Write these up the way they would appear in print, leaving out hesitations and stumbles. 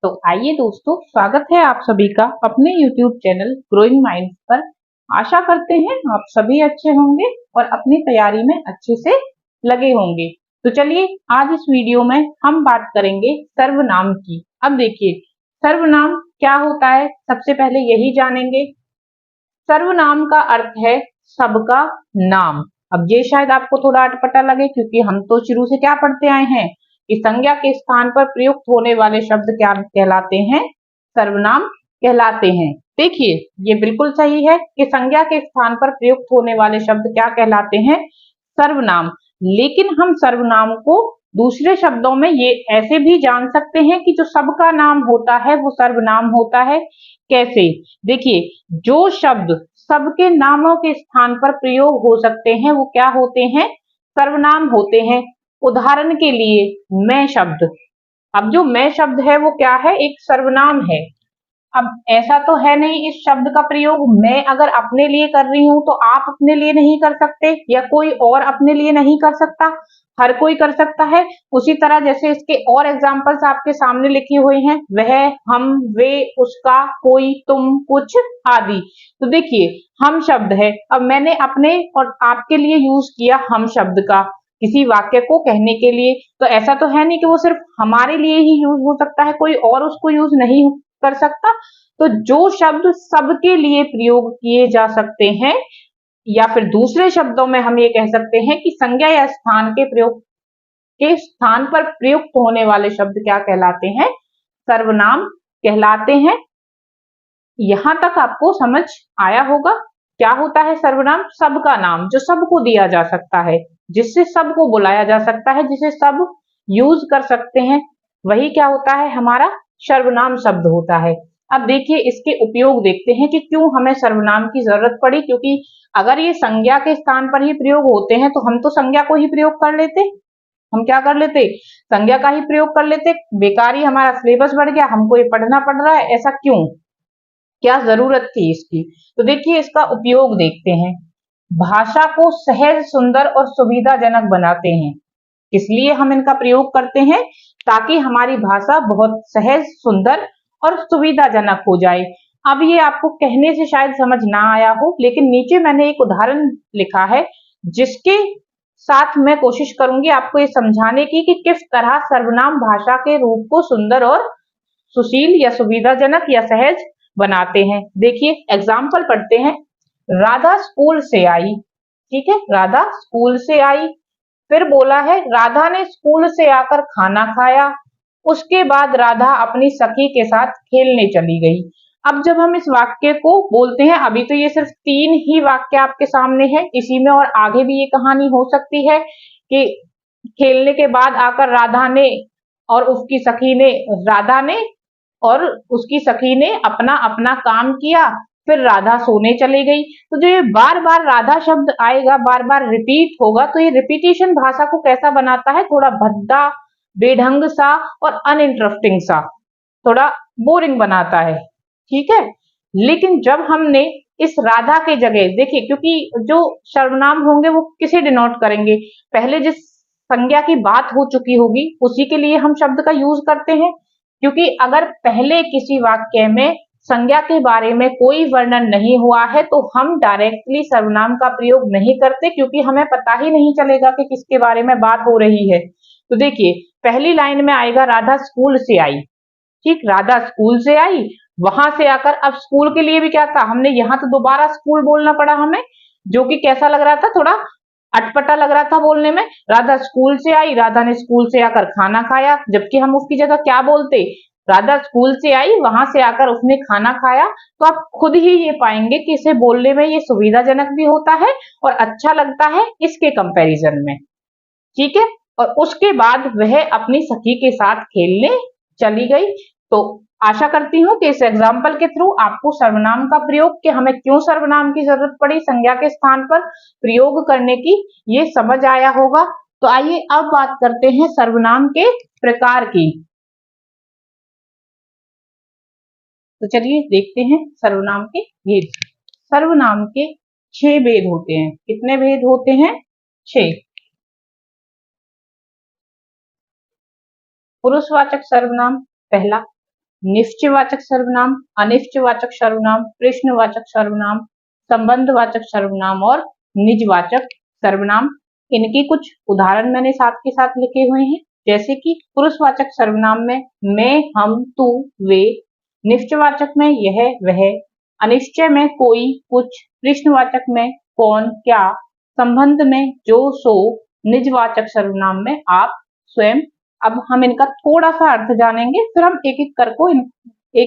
तो आइए दोस्तों, स्वागत है आप सभी का अपने YouTube चैनल ग्रोइंग माइंड्स पर। आशा करते हैं आप सभी अच्छे होंगे और अपनी तैयारी में अच्छे से लगे होंगे। तो चलिए आज इस वीडियो में हम बात करेंगे सर्वनाम की। अब देखिए सर्वनाम क्या होता है, सबसे पहले यही जानेंगे। सर्वनाम का अर्थ है सबका नाम। अब ये शायद आपको थोड़ा अटपटा लगे क्योंकि हम तो शुरू से क्या पढ़ते आए हैं कि संज्ञा के स्थान पर प्रयुक्त होने वाले शब्द क्या कहलाते हैं, सर्वनाम कहलाते हैं। देखिए ये बिल्कुल सही है कि संज्ञा के स्थान पर प्रयुक्त होने वाले शब्द क्या कहलाते हैं, सर्वनाम। लेकिन हम सर्वनाम को दूसरे शब्दों में ये ऐसे भी जान सकते हैं कि जो सबका नाम होता है वो सर्वनाम होता है। कैसे? देखिए जो शब्द सबके नामों के स्थान पर प्रयोग हो सकते हैं वो क्या होते हैं, सर्वनाम होते हैं। उदाहरण के लिए मैं शब्द। अब जो मैं शब्द है वो क्या है, एक सर्वनाम है। अब ऐसा तो है नहीं इस शब्द का प्रयोग मैं अगर अपने लिए कर रही हूं तो आप अपने लिए नहीं कर सकते या कोई और अपने लिए नहीं कर सकता, हर कोई कर सकता है। उसी तरह जैसे इसके और एग्जांपल्स आपके सामने लिखे हुए हैं, वह, हम, वे, उसका, कोई, तुम, कुछ आदि। तो देखिए हम शब्द है, अब मैंने अपने और आपके लिए यूज किया हम शब्द का किसी वाक्य को कहने के लिए, तो ऐसा तो है नहीं कि वो सिर्फ हमारे लिए ही यूज हो सकता है, कोई और उसको यूज नहीं कर सकता। तो जो शब्द सबके लिए प्रयोग किए जा सकते हैं या फिर दूसरे शब्दों में हम ये कह सकते हैं कि संज्ञा या स्थान के प्रयोग के स्थान पर प्रयुक्त होने वाले शब्द क्या कहलाते हैं, सर्वनाम कहलाते हैं। यहां तक आपको समझ आया होगा। क्या होता है सर्वनाम? सबका नाम, जो सबको दिया जा सकता है, जिससे सबको बुलाया जा सकता है, जिसे सब यूज कर सकते हैं, वही क्या होता है, हमारा सर्वनाम शब्द होता है। अब देखिए इसके उपयोग देखते हैं कि क्यों हमें सर्वनाम की जरूरत पड़ी, क्योंकि अगर ये संज्ञा के स्थान पर ही प्रयोग होते हैं तो हम तो संज्ञा को ही प्रयोग कर लेते। हम क्या कर लेते, संज्ञा का ही प्रयोग कर लेते। बेकार ही हमारा सिलेबस बढ़ गया, हमको ये पढ़ना पड़ रहा है, ऐसा क्यों, क्या जरूरत थी इसकी। तो देखिए इसका उपयोग देखते हैं। भाषा को सहज, सुंदर और सुविधाजनक बनाते हैं। किस लिए हम इनका प्रयोग करते हैं, ताकि हमारी भाषा बहुत सहज, सुंदर और सुविधाजनक हो जाए। अब ये आपको कहने से शायद समझ ना आया हो, लेकिन नीचे मैंने एक उदाहरण लिखा है जिसके साथ मैं कोशिश करूंगी आपको ये समझाने की कि किस तरह सर्वनाम भाषा के रूप को सुंदर और सुशील या सुविधाजनक या सहज बनाते हैं। देखिए एग्जाम्पल पढ़ते हैं। राधा स्कूल से आई, ठीक है, राधा स्कूल से आई। फिर बोला है राधा ने स्कूल से आकर खाना खाया, उसके बाद राधा अपनी सखी के साथ खेलने चली गई। अब जब हम इस वाक्य को बोलते हैं, अभी तो ये सिर्फ 3 ही वाक्य आपके सामने है, इसी में और आगे भी ये कहानी हो सकती है कि खेलने के बाद आकर राधा ने और उसकी सखी ने, राधा ने और उसकी सखी ने अपना अपना काम किया, फिर राधा सोने चली गई। तो जो ये बार बार राधा शब्द आएगा, बार बार रिपीट होगा, तो ये रिपीटेशन भाषा को कैसा बनाता है, थोड़ा भद्दा, बेढंग सा और अनइंटरेस्टिंग सा, थोड़ा बोरिंग बनाता है, ठीक है। लेकिन जब हमने इस राधा के जगह देखिए, क्योंकि जो सर्वनाम होंगे वो किसे डिनोट करेंगे, पहले जिस संज्ञा की बात हो चुकी होगी उसी के लिए हम शब्द का यूज करते हैं। क्योंकि अगर पहले किसी वाक्य में संज्ञा के बारे में कोई वर्णन नहीं हुआ है तो हम डायरेक्टली सर्वनाम का प्रयोग नहीं करते, क्योंकि हमें पता ही नहीं चलेगा कि किसके बारे में बात हो रही है। तो देखिए पहली लाइन में आएगा राधा स्कूल से आई, ठीक, राधा स्कूल से आई, वहां से आकर, अब स्कूल के लिए भी क्या था, हमने यहाँ तो दोबारा स्कूल बोलना पड़ा हमें, जो कि कैसा लग रहा था, थोड़ा अटपटा लग रहा था बोलने में। राधा स्कूल से आई, राधा ने स्कूल से आकर खाना खाया, जबकि हम उसकी जगह क्या बोलते, राधा स्कूल से आई, वहां से आकर उसने खाना खाया। तो आप खुद ही ये पाएंगे कि इसे बोलने में ये सुविधाजनक भी होता है और अच्छा लगता है इसके कंपैरिजन में, ठीक है। और उसके बाद वह अपनी सखी के साथ खेलने चली गई। तो आशा करती हूँ कि इस एग्जाम्पल के थ्रू आपको सर्वनाम का प्रयोग, कि हमें क्यों सर्वनाम की जरूरत पड़ी संज्ञा के स्थान पर प्रयोग करने की, ये समझ आया होगा। तो आइए अब बात करते हैं सर्वनाम के प्रकार की। तो चलिए देखते हैं सर्वनाम के भेद। सर्वनाम के 6 भेद होते हैं। कितने भेद होते हैं? 6। पुरुषवाचक सर्वनाम पहला, निश्चयवाचक सर्वनाम, अनिश्चयवाचक सर्वनाम, प्रश्नवाचक सर्वनाम, संबंधवाचक सर्वनाम और निजवाचक सर्वनाम। इनके कुछ उदाहरण मैंने साथ के साथ लिखे हुए हैं, जैसे कि पुरुषवाचक सर्वनाम में मैं, हम, तू, वे, निश्चयवाचक में यह, वह, अनिश्चय में कोई, कुछ, प्रश्नवाचक में कौन, क्या, संबंध में जो, सो, निजवाचक सर्वनाम में आप, स्वयं। अब हम इनका थोड़ा सा अर्थ जानेंगे, फिर हम एक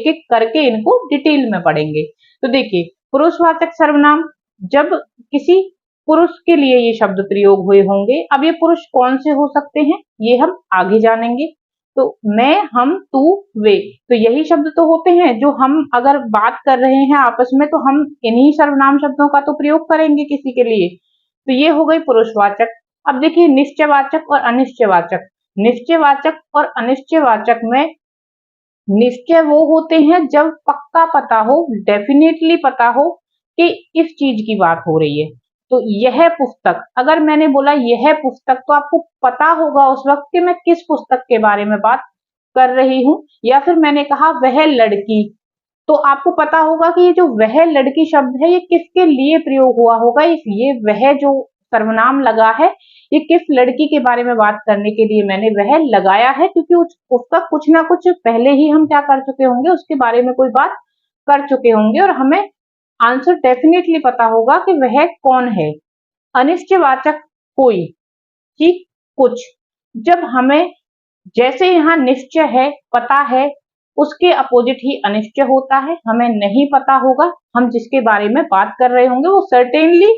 एक करके इनको डिटेल में पढ़ेंगे। तो देखिए, पुरुषवाचक सर्वनाम, जब किसी पुरुष के लिए ये शब्द प्रयोग हुए होंगे। अब ये पुरुष कौन से हो सकते हैं, ये हम आगे जानेंगे। तो मैं, हम, तू, वे, तो यही शब्द तो होते हैं जो हम अगर बात कर रहे हैं आपस में, तो हम इन्हीं सर्वनाम शब्दों का तो प्रयोग करेंगे किसी के लिए। तो ये हो गई पुरुषवाचक। अब देखिए, निश्चयवाचक और अनिश्चयवाचक। निश्चयवाचक और अनिश्चयवाचक में निश्चय वो होते हैं जब पक्का पता हो, डेफिनेटली पता हो कि इस चीज की बात हो रही है। तो यह पुस्तक, अगर मैंने बोला यह पुस्तक, तो आपको पता होगा उस वक्त कि मैं किस पुस्तक के बारे में बात कर रही हूँ। या फिर मैंने कहा वह लड़की, तो आपको पता होगा कि ये जो वह लड़की शब्द है, ये किसके लिए प्रयोग हुआ होगा। ये वह जो सर्वनाम लगा है, ये किस लड़की के बारे में बात करने के लिए मैंने वह लगाया है, क्योंकि उसका कुछ ना कुछ पहले ही हम क्या कर चुके होंगे, उसके बारे में कोई बात कर चुके होंगे और हमें आंसर डेफिनेटली पता होगा कि वह कौन है। अनिश्चयवाचक कोई, ठीक, कुछ, जब हमें जैसे यहाँ निश्चय है, पता है, उसके अपोजिट ही अनिश्चय होता है। हमें नहीं पता होगा, हम जिसके बारे में बात कर रहे होंगे वो सर्टेनली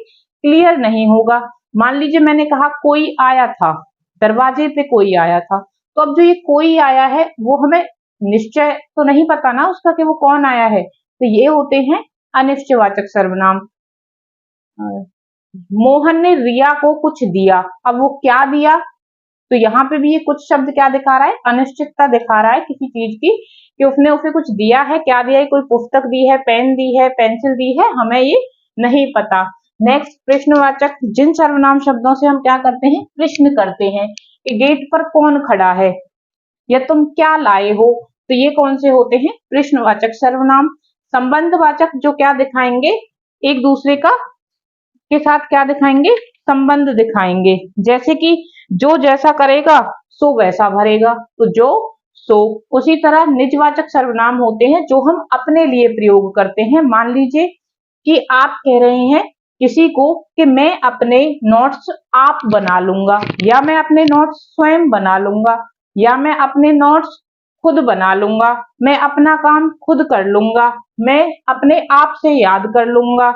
क्लियर नहीं होगा। मान लीजिए मैंने कहा कोई आया था, दरवाजे पे कोई आया था, तो अब जो ये कोई आया है वो हमें निश्चय तो नहीं पता ना उसका कि वो कौन आया है। तो ये होते हैं अनिश्चयवाचक सर्वनाम। मोहन ने रिया को कुछ दिया, अब वो क्या दिया, तो यहाँ पे भी ये कुछ शब्द क्या दिखा रहा है, अनिश्चितता दिखा रहा है किसी चीज की, कि उसने उसे कुछ दिया है। क्या दिया है, कोई पुस्तक दी है, पेन दी है, पेंसिल दी है, हमें ये नहीं पता। नेक्स्ट, प्रश्नवाचक, जिन सर्वनाम शब्दों से हम क्या करते हैं, प्रश्न करते हैं कि गेट पर कौन खड़ा है या तुम क्या लाए हो, तो ये कौन से होते हैं, प्रश्नवाचक सर्वनाम। संबंधवाचक, जो क्या दिखाएंगे, एक दूसरे का के साथ क्या दिखाएंगे, संबंध दिखाएंगे। जैसे कि जो जैसा करेगा सो वैसा भरेगा, तो जो, सो। उसी तरह निजवाचक सर्वनाम होते हैं जो हम अपने लिए प्रयोग करते हैं। मान लीजिए कि आप कह रहे हैं किसी को कि मैं अपने नोट्स आप बना लूंगा, या मैं अपने नोट्स स्वयं बना लूंगा, या मैं अपने नोट्स खुद बना लूंगा, मैं अपना काम खुद कर लूंगा, मैं अपने आप से याद कर लूंगा।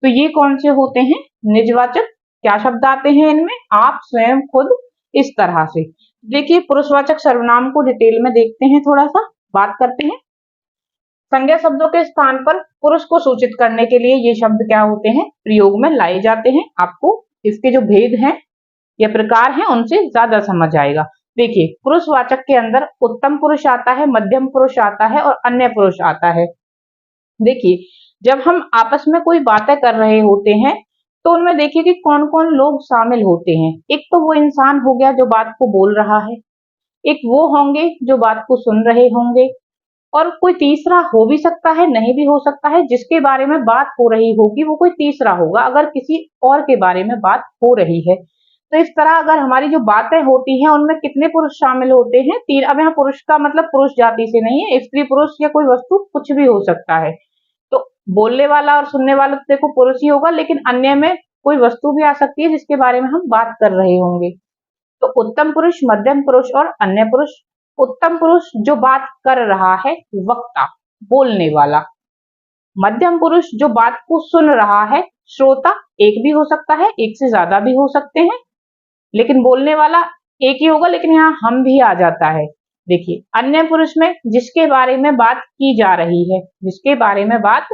तो ये कौन से होते हैं, निजवाचक। क्या शब्द आते हैं इनमें, आप, स्वयं, खुद, इस तरह से। देखिए, पुरुषवाचक सर्वनाम को डिटेल में देखते हैं, थोड़ा सा बात करते हैं। संज्ञा शब्दों के स्थान पर पुरुष को सूचित करने के लिए ये शब्द क्या होते हैं, प्रयोग में लाए जाते हैं। आपको इसके जो भेद हैं या प्रकार हैं उनसे ज्यादा समझ आएगा। देखिए, पुरुषवाचक के अंदर उत्तम पुरुष आता है, मध्यम पुरुष आता है और अन्य पुरुष आता है। देखिए, जब हम आपस में कोई बातें कर रहे होते हैं, तो उनमें देखिए कि कौन कौन लोग शामिल होते हैं। एक तो वो इंसान हो गया जो बात को बोल रहा है, एक वो होंगे जो बात को सुन रहे होंगे, और कोई तीसरा हो भी सकता है, नहीं भी हो सकता है, जिसके बारे में बात हो रही होगी वो कोई तीसरा होगा, अगर किसी और के बारे में बात हो रही है। तो इस तरह अगर हमारी जो बातें होती हैं उनमें कितने पुरुष शामिल होते हैं, तीन। अब यहाँ पुरुष का मतलब पुरुष जाति से नहीं है, स्त्री पुरुष या कोई वस्तु कुछ भी हो सकता है। तो बोलने वाला और सुनने वाला तो देखो पुरुष ही होगा, लेकिन अन्य में कोई वस्तु भी आ सकती है जिसके बारे में हम बात कर रहे होंगे। तो उत्तम पुरुष, मध्यम पुरुष और अन्य पुरुष। उत्तम पुरुष जो बात कर रहा है, वक्ता, बोलने वाला। मध्यम पुरुष जो बात को सुन रहा है, श्रोता। एक भी हो सकता है, एक से ज्यादा भी हो सकते हैं, लेकिन बोलने वाला एक ही होगा, लेकिन यहाँ हम भी आ जाता है। देखिए, अन्य पुरुष में जिसके बारे में बात की जा रही है, जिसके बारे में बात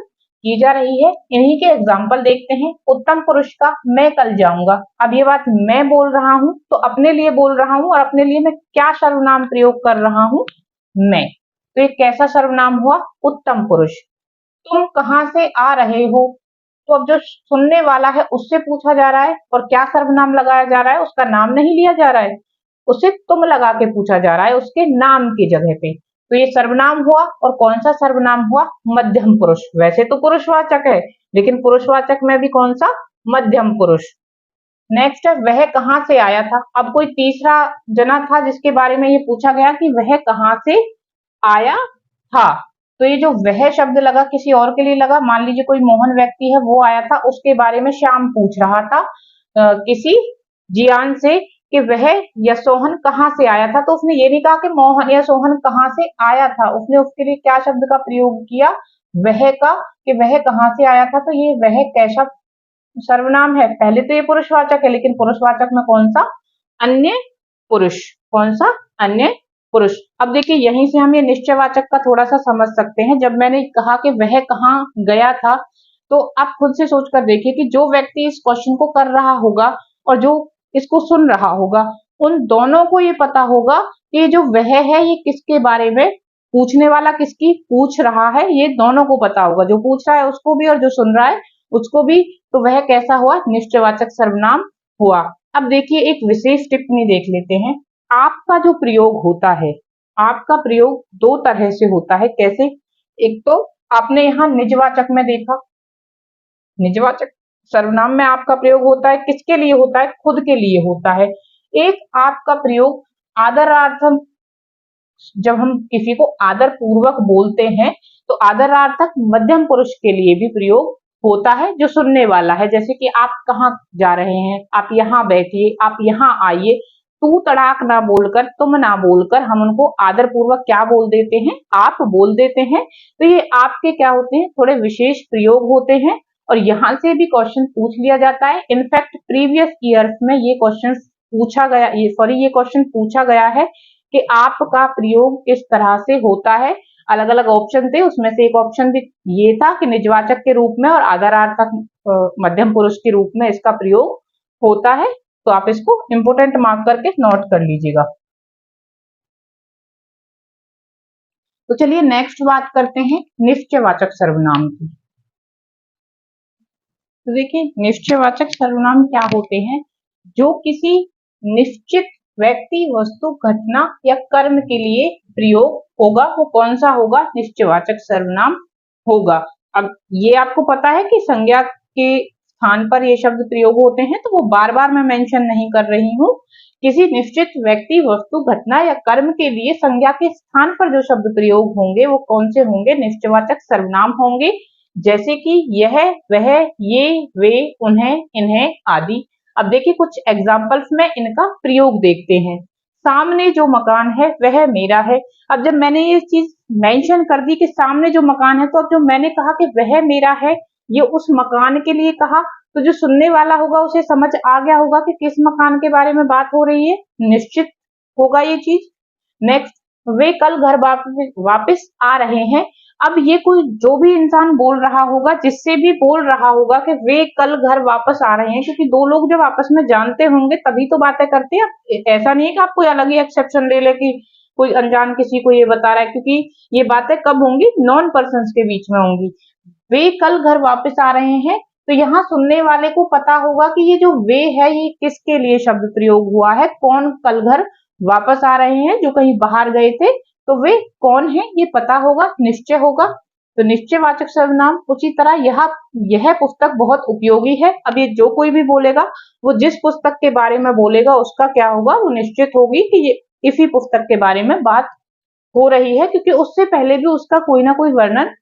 की जा रही है, इन्हीं के एग्जाम्पल देखते हैं। उत्तम पुरुष का मैं कल जाऊंगा, अब ये बात मैं बोल रहा हूं, तो अपने लिए बोल रहा हूं, और अपने लिए मैं क्या सर्वनाम प्रयोग कर रहा हूं, मैं। तो ये कैसा सर्वनाम हुआ, उत्तम पुरुष। तुम कहां से आ रहे हो, तो अब जो सुनने वाला है उससे पूछा जा रहा है, और क्या सर्वनाम लगाया जा रहा है, उसका नाम नहीं लिया जा रहा है, उसे तुम लगा के पूछा जा रहा है उसके नाम की जगह पे। तो ये सर्वनाम हुआ, और कौन सा सर्वनाम हुआ? मध्यम पुरुष। वैसे तो पुरुषवाचक है, लेकिन पुरुषवाचक में भी कौन सा? मध्यम पुरुष। नेक्स्ट है वह कहां से आया था। अब कोई तीसरा जना था जिसके बारे में ये पूछा गया कि वह कहां से आया था। तो ये जो वह शब्द लगा किसी और के लिए लगा, मान लीजिए कोई मोहन व्यक्ति है वो आया था, उसके बारे में श्याम पूछ रहा था किसी जियान से कि वह या सोहन कहां से आया था। तो उसने ये नहीं कहा कि मोहन या सोहन कहां से आया था, उसने उसके लिए क्या शब्द का प्रयोग किया? वह का, कि वह कहां से आया था। तो ये वह कैसा सर्वनाम है? पहले तो ये पुरुषवाचक है, लेकिन पुरुषवाचक में कौन सा? अन्य पुरुष। कौन सा? अन्य पुरुष। अब देखिए यहीं से हम ये निश्चयवाचक का थोड़ा सा समझ सकते हैं। जब मैंने कहा कि वह कहाँ गया था, तो आप खुद से सोच कर देखिए कि जो व्यक्ति इस क्वेश्चन को कर रहा होगा और जो इसको सुन रहा होगा, उन दोनों को ये पता होगा कि जो वह है ये किसके बारे में, पूछने वाला किसकी पूछ रहा है, ये दोनों को पता होगा, जो पूछ रहा है उसको भी और जो सुन रहा है उसको भी। तो वह कैसा हुआ? निश्चयवाचक सर्वनाम हुआ। अब देखिए एक विशेष टिप्पणी देख लेते हैं। आपका जो प्रयोग होता है, आपका प्रयोग दो तरह से होता है। कैसे? एक तो आपने यहाँ निजवाचक में देखा, निजवाचक सर्वनाम में आपका प्रयोग होता है, किसके लिए होता है? खुद के लिए होता है। एक आपका प्रयोग आदरार्थक, जब हम किसी को आदर पूर्वक बोलते हैं तो आदरार्थक मध्यम पुरुष के लिए भी प्रयोग होता है, जो सुनने वाला है। जैसे कि आप कहाँ जा रहे हैं, आप यहाँ बैठिए, आप यहाँ आइए। तू तड़ाक ना बोलकर, तुम ना बोलकर हम उनको आदर पूर्वक क्या बोल देते हैं? आप बोल देते हैं। तो ये आपके क्या होते हैं? थोड़े विशेष प्रयोग होते हैं, और यहाँ से भी क्वेश्चन पूछ लिया जाता है। इनफैक्ट प्रीवियस ईयर्स में ये क्वेश्चन पूछा गया, ये क्वेश्चन पूछा गया है कि आपका प्रयोग किस तरह से होता है। अलग अलग ऑप्शन थे, उसमें से एक ऑप्शन भी ये था कि निजवाचक के रूप में और आदरार्थक मध्यम पुरुष के रूप में इसका प्रयोग होता है। तो आप इसको इंपोर्टेंट मार्क करके नोट कर लीजिएगा। तो चलिए नेक्स्ट बात करते हैं निश्चयवाचक सर्वनाम की। तो देखिए निश्चयवाचक सर्वनाम क्या होते हैं? जो किसी निश्चित व्यक्ति, वस्तु, घटना या कर्म के लिए प्रयोग होगा, वो कौन सा होगा? निश्चयवाचक सर्वनाम होगा। अब ये आपको पता है कि संज्ञा के स्थान पर ये शब्द प्रयोग होते हैं, तो वो बार बार मैं मेंशन नहीं कर रही हूँ। किसी निश्चित व्यक्ति, वस्तु, घटना या कर्म के लिए संज्ञा के स्थान पर जो शब्द प्रयोग होंगे वो कौन से होंगे? निश्चयवाचक सर्वनाम होंगे। जैसे कि यह, वह, ये, वे, उन्हें, इन्हें आदि। अब देखिए कुछ एग्जाम्पल्स में इनका प्रयोग देखते हैं। सामने जो मकान है वह मेरा है। अब जब मैंने ये चीज मेंशन कर दी कि सामने जो मकान है, तो अब जो मैंने कहा कि वह मेरा है, ये उस मकान के लिए कहा, तो जो सुनने वाला होगा उसे समझ आ गया होगा कि किस मकान के बारे में बात हो रही है। निश्चित होगा ये चीज। नेक्स्ट, वे कल घर वापस आ रहे हैं। अब ये कोई जो भी इंसान बोल रहा होगा, जिससे भी बोल रहा होगा कि वे कल घर वापस आ रहे हैं, क्योंकि दो लोग जब आपस में जानते होंगे तभी तो बातें करते हैं। ऐसा नहीं है कि आप कोई अलग ही एक्सेप्शन ले ले कि कोई अनजान किसी को ये बता रहा है, क्योंकि ये बातें कब होंगी? नॉन पर्सन्स के बीच में होंगी। वे कल घर वापस आ रहे हैं, तो यहाँ सुनने वाले को पता होगा कि ये जो वे है ये किसके लिए शब्द प्रयोग हुआ है, कौन कल घर वापस आ रहे हैं, जो कहीं बाहर गए थे, तो वे कौन है ये पता होगा, निश्चय होगा। तो निश्चयवाचक सर्वनाम। उसी तरह यह पुस्तक बहुत उपयोगी है। अब ये जो कोई भी बोलेगा, वो जिस पुस्तक के बारे में बोलेगा उसका क्या होगा? वो निश्चित होगी कि ये इसी पुस्तक के बारे में बात हो रही है, क्योंकि उससे पहले भी उसका कोई ना कोई वर्णन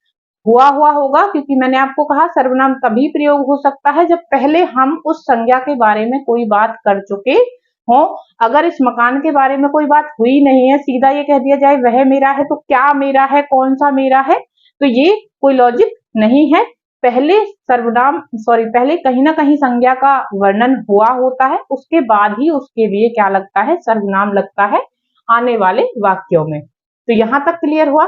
हुआ होगा। क्योंकि मैंने आपको कहा सर्वनाम तभी प्रयोग हो सकता है जब पहले हम उस संज्ञा के बारे में कोई बात कर चुके हो। अगर इस मकान के बारे में कोई बात हुई नहीं है, सीधा ये कह दिया जाए वह मेरा है, तो क्या मेरा है, कौन सा मेरा है, तो ये कोई लॉजिक नहीं है। पहले पहले कहीं ना कहीं संज्ञा का वर्णन हुआ होता है, उसके बाद ही उसके लिए क्या लगता है? सर्वनाम लगता है आने वाले वाक्यों में। तो यहां तक क्लियर हुआ।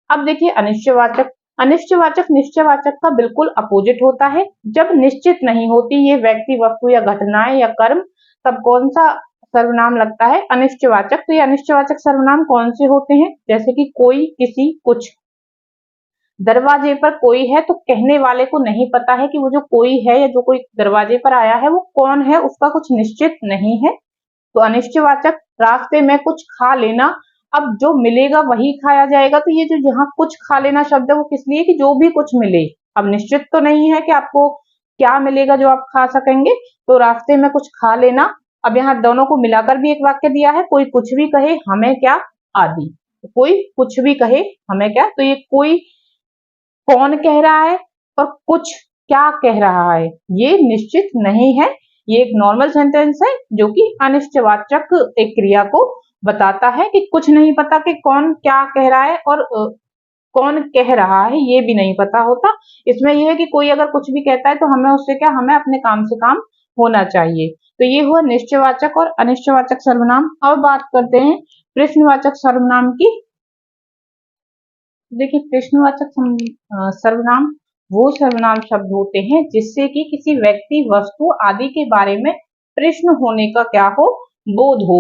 अब देखिए अनिश्चयवाचक। अनिश्चयवाचक निश्चयवाचक का बिल्कुल अपोजिट होता है। जब निश्चित नहीं होती ये व्यक्ति, वस्तु या घटनाएं या कर्म, तब कौन सा सर्वनाम लगता है? अनिश्चयवाचक। तो ये अनिश्चयवाचक सर्वनाम कौन से होते हैं? जैसे कि कोई, किसी, कुछ। दरवाजे पर कोई है, तो कहने वाले को नहीं पता है कि वो जो कोई है या जो कोई दरवाजे पर आया है वो कौन है, उसका कुछ निश्चित नहीं है। तो अनिश्चयवाचक। रास्ते में कुछ खा लेना, अब जो मिलेगा वही खाया जाएगा, तो ये जो यहाँ कुछ खा लेना शब्द है वो किस लिए कि जो भी कुछ मिले। अब निश्चित तो नहीं है कि आपको क्या मिलेगा जो आप खा सकेंगे, तो रास्ते में कुछ खा लेना। अब यहाँ दोनों को मिलाकर भी एक वाक्य दिया है, कोई कुछ भी कहे हमें क्या आदि। कोई कुछ भी कहे हमें क्या, तो ये कोई कौन कह रहा है और कुछ क्या कह रहा है ये निश्चित नहीं है। ये एक नॉर्मल सेंटेंस है जो कि अनिश्चयवाचक एक क्रिया को बताता है कि कुछ नहीं पता कि कौन क्या कह रहा है और कौन कह रहा है ये भी नहीं पता होता। इसमें यह है कि कोई अगर कुछ भी कहता है तो हमें उससे क्या, हमें अपने काम से काम होना चाहिए। तो ये हुआ निश्चयवाचक और अनिश्चयवाचक सर्वनाम। अब बात करते हैं प्रश्नवाचक सर्वनाम की। देखिए प्रश्नवाचक सर्वनाम वो सर्वनाम शब्द होते हैं जिससे कि किसी व्यक्ति, वस्तु आदि के बारे में प्रश्न होने का क्या हो, बोध हो।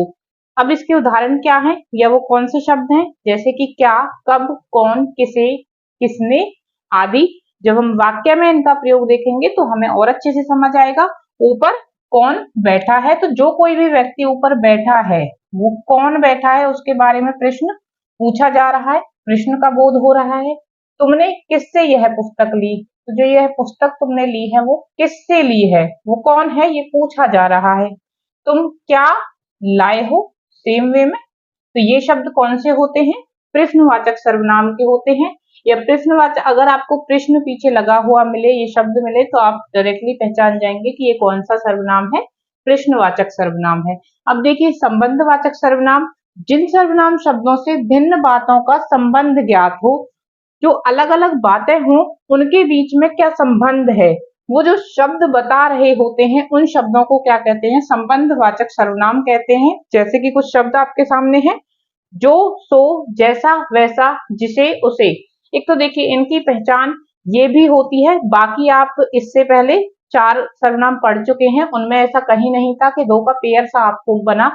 अब इसके उदाहरण क्या हैं या वो कौन से शब्द हैं, जैसे कि क्या, कब, कौन, किसे, किसने आदि। जब हम वाक्य में इनका प्रयोग देखेंगे तो हमें और अच्छे से समझ आएगा। ऊपर कौन बैठा है, तो जो कोई भी व्यक्ति ऊपर बैठा है वो कौन बैठा है उसके बारे में प्रश्न पूछा जा रहा है, प्रश्न का बोध हो रहा है। तुमने किससे यह पुस्तक ली, तो जो यह पुस्तक तुमने ली है वो किससे ली है, वो कौन है ये पूछा जा रहा है। तुम क्या लाए हो, सेम वे में। तो ये शब्द कौन से होते हैं, प्रश्नवाचक सर्वनाम के होते हैं। या प्रश्नवाचक, अगर आपको प्रश्न पीछे लगा हुआ मिले, ये शब्द मिले, तो आप डायरेक्टली पहचान जाएंगे कि ये कौन सा सर्वनाम है, प्रश्नवाचक सर्वनाम है। अब देखिए संबंधवाचक सर्वनाम, जिन सर्वनाम शब्दों से भिन्न बातों का संबंध ज्ञात हो, जो अलग अलग बातें हों उनके बीच में क्या संबंध है, वो जो शब्द बता रहे होते हैं उन शब्दों को क्या कहते हैं, संबंधवाचक सर्वनाम कहते हैं। जैसे कि कुछ शब्द आपके सामने हैं, जो, सो, जैसा, वैसा, जिसे, उसे। एक तो देखिए इनकी पहचान ये भी होती है, बाकी आप इससे पहले 4 सर्वनाम पढ़ चुके हैं, उनमें ऐसा कहीं नहीं था कि 2 का पेयर सा आपको बना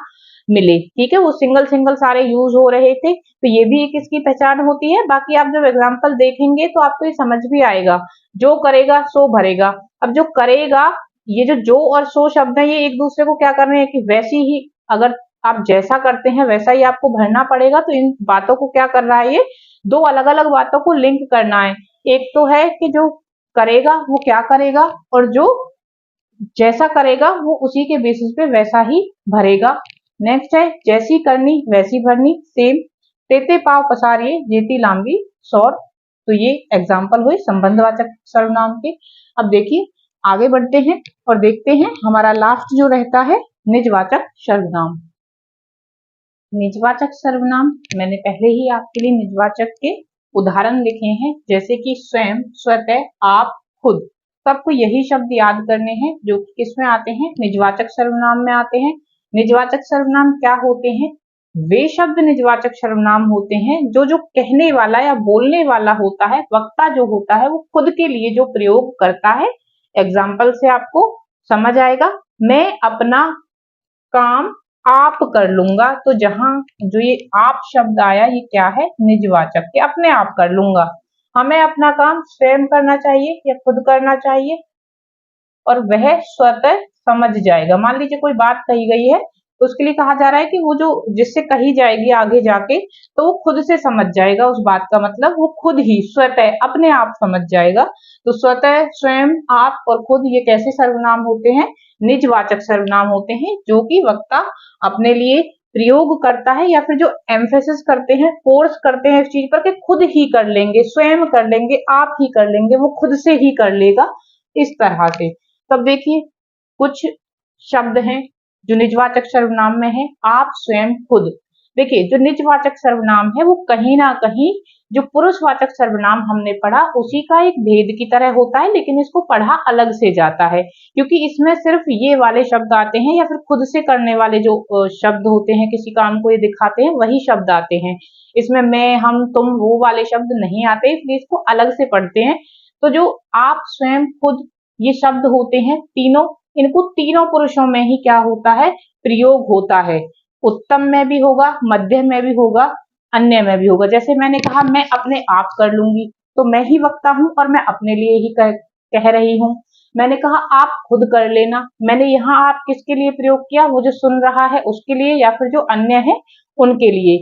मिले, ठीक है, वो सिंगल सिंगल सारे यूज हो रहे थे। तो ये भी एक इसकी पहचान होती है। बाकी आप जब एग्जाम्पल देखेंगे तो आपको ये समझ भी आएगा, जो करेगा सो भरेगा। अब जो करेगा, ये जो और सो शब्द है, ये एक दूसरे को क्या कर रहे हैं कि वैसी ही, अगर आप जैसा करते हैं वैसा ही आपको भरना पड़ेगा। तो इन बातों को क्या कर रहा है, ये 2 अलग अलग बातों को लिंक करना है। एक तो है कि जो करेगा वो क्या करेगा, और जो जैसा करेगा वो उसी के बेसिस पे वैसा ही भरेगा। नेक्स्ट है जैसी करनी वैसी भरनी, सेम। तेते पाव पसारिए जेती लांबी सौर। तो ये एग्जाम्पल हुए संबंधवाचक सर्वनाम के। अब देखिए आगे बढ़ते हैं और देखते हैं हमारा लास्ट जो रहता है निजवाचक सर्वनाम। निजवाचक सर्वनाम, मैंने पहले ही आपके लिए निजवाचक के उदाहरण लिखे हैं, जैसे कि स्वयं, स्वतः, आप, खुद। तो आपको यही शब्द याद करने हैं जो कि किसमें आते हैं, निजवाचक सर्वनाम में आते हैं। निजवाचक सर्वनाम क्या होते हैं, वे शब्द निजवाचक सर्वनाम होते हैं जो जो कहने वाला या बोलने वाला होता है, वक्ता जो होता है, वो खुद के लिए जो प्रयोग करता है। एग्जाम्पल से आपको समझ आएगा। मैं अपना काम आप कर लूंगा, तो जहां जो ये आप शब्द आया ये क्या है, निजवाचक के, अपने आप कर लूंगा। हमें अपना काम स्वयं करना चाहिए या खुद करना चाहिए, और वह स्वतः समझ जाएगा। मान लीजिए कोई बात कही गई है तो उसके लिए कहा जा रहा है कि वो जो जिससे कही जाएगी आगे जाके, तो वो खुद से समझ जाएगा उस बात का मतलब, वो खुद ही स्वतः अपने आप समझ जाएगा। तो स्वतः, स्वयं, आप और खुद ये कैसे सर्वनाम होते हैं, निजवाचक सर्वनाम होते हैं, जो कि वक्ता अपने लिए प्रयोग करता है या फिर जो एम्फेसिस करते हैं, फोर्स करते हैं इस चीज पर कि खुद ही कर लेंगे, स्वयं कर लेंगे, आप ही कर लेंगे, वो खुद से ही कर लेगा, इस तरह से। तब देखिए कुछ शब्द हैं जो निजवाचक सर्वनाम में है, आप, स्वयं, खुद। देखिए जो निजवाचक सर्वनाम है वो कहीं ना कहीं जो पुरुषवाचक सर्वनाम हमने पढ़ा उसी का एक भेद की तरह होता है, लेकिन इसको पढ़ा अलग से जाता है, क्योंकि इसमें सिर्फ ये वाले शब्द आते हैं या फिर खुद से करने वाले जो शब्द होते हैं, किसी काम को ये दिखाते हैं, वही शब्द आते हैं। इसमें मैं, हम, तुम, वो वाले शब्द नहीं आते, इसलिए इसको अलग से पढ़ते हैं। तो जो आप, स्वयं, खुद ये शब्द होते हैं तीनों, इनको तीनों पुरुषों में ही क्या होता है, प्रयोग होता है। उत्तम में भी होगा, मध्यम में भी होगा, अन्य में भी होगा। जैसे मैंने कहा मैं अपने आप कर लूंगी, तो मैं ही वक्ता हूं और मैं अपने लिए ही कह रही हूं। मैंने कहा आप खुद कर लेना, मैंने यहाँ आप किसके लिए प्रयोग किया, वो जो सुन रहा है उसके लिए या फिर जो अन्य है उनके लिए।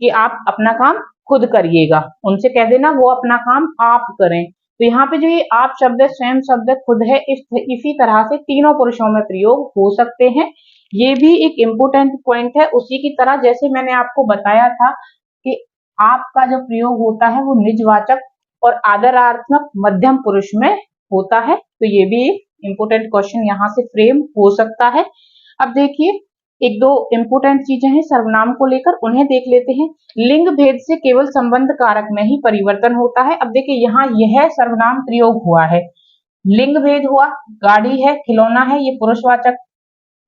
कि आप अपना काम खुद करिएगा, उनसे कह देना वो अपना काम आप करें। तो यहाँ पे जो ये आप शब्द है, स्वयं शब्द है, खुद है, इसी तरह से तीनों पुरुषों में प्रयोग हो सकते हैं। ये भी एक इम्पोर्टेंट पॉइंट है। उसी की तरह जैसे मैंने आपको बताया था कि आपका जो प्रयोग होता है वो निजवाचक और आदरार्थक मध्यम पुरुष में होता है। तो ये भी एक इम्पोर्टेंट क्वेश्चन यहाँ से फ्रेम हो सकता है। अब देखिए एक दो इम्पोर्टेंट चीजें हैं सर्वनाम को लेकर, उन्हें देख लेते हैं। लिंग भेद से केवल संबंध कारक में ही परिवर्तन होता है। अब देखिए यहाँ यह सर्वनाम प्रयोग हुआ है, लिंग भेद हुआ, गाड़ी है, खिलौना है, ये पुरुषवाचक,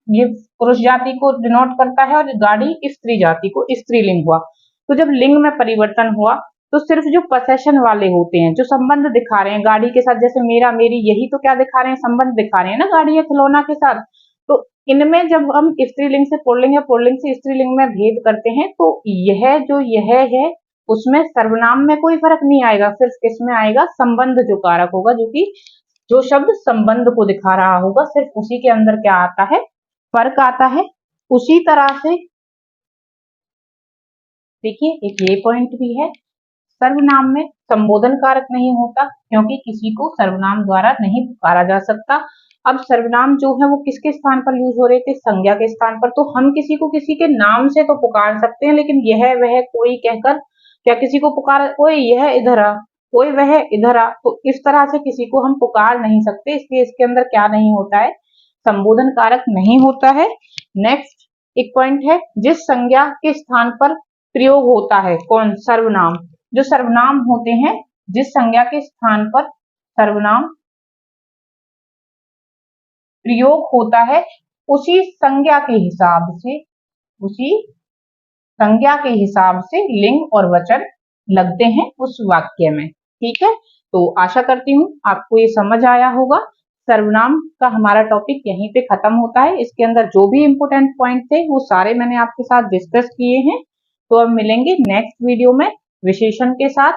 ये पुरुष जाति को डिनोट करता है, और गाड़ी स्त्री जाति को स्त्रीलिंग हुआ। तो जब लिंग में परिवर्तन हुआ तो सिर्फ जो पोसेशन वाले होते हैं, जो संबंध दिखा रहे हैं गाड़ी के साथ, जैसे मेरा मेरी, यही तो क्या दिखा रहे हैं, संबंध दिखा रहे हैं ना गाड़ी या खिलौना के साथ। तो इनमें जब हम स्त्रीलिंग से पुल्लिंग या पुल्लिंग से स्त्रीलिंग में भेद करते हैं तो यह है उसमें सर्वनाम में कोई फर्क नहीं आएगा, सिर्फ किसमें आएगा, संबंध जो कारक होगा, जो कि जो शब्द संबंध को दिखा रहा होगा, सिर्फ उसी के अंदर क्या आता है, फर्क आता है। उसी तरह से देखिए एक ये पॉइंट भी है, सर्वनाम में संबोधन कारक नहीं होता, क्योंकि किसी को सर्वनाम द्वारा नहीं पुकारा जा सकता। अब सर्वनाम जो है वो किसके स्थान पर यूज हो रहे थे, संज्ञा के स्थान पर। तो हम किसी को किसी के नाम से तो पुकार सकते हैं, लेकिन यह वह कोई कहकर क्या किसी को पुकार, ओए यह इधर आ, ओए वह इधर आ, तो इस तरह से किसी को हम पुकार नहीं सकते। इसलिए इसके अंदर क्या नहीं होता है, संबोधन कारक नहीं होता है। नेक्स्ट एक पॉइंट है, जिस संज्ञा के स्थान पर प्रयोग होता है, कौन, सर्वनाम। जो सर्वनाम होते हैं, जिस संज्ञा के स्थान पर सर्वनाम प्रयोग होता है, उसी संज्ञा के हिसाब से लिंग और वचन लगते हैं उस वाक्य में। ठीक है, तो आशा करती हूँ आपको ये समझ आया होगा। सर्वनाम का हमारा टॉपिक यहीं पे खत्म होता है। इसके अंदर जो भी इम्पोर्टेंट पॉइंट थे वो सारे मैंने आपके साथ डिस्कस किए हैं। तो अब मिलेंगे नेक्स्ट वीडियो में विशेषण के साथ।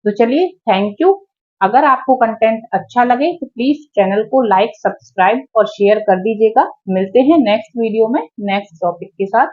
तो चलिए, थैंक यू। अगर आपको कंटेंट अच्छा लगे तो प्लीज चैनल को लाइक, सब्सक्राइब और शेयर कर दीजिएगा। मिलते हैं नेक्स्ट वीडियो में नेक्स्ट टॉपिक के साथ।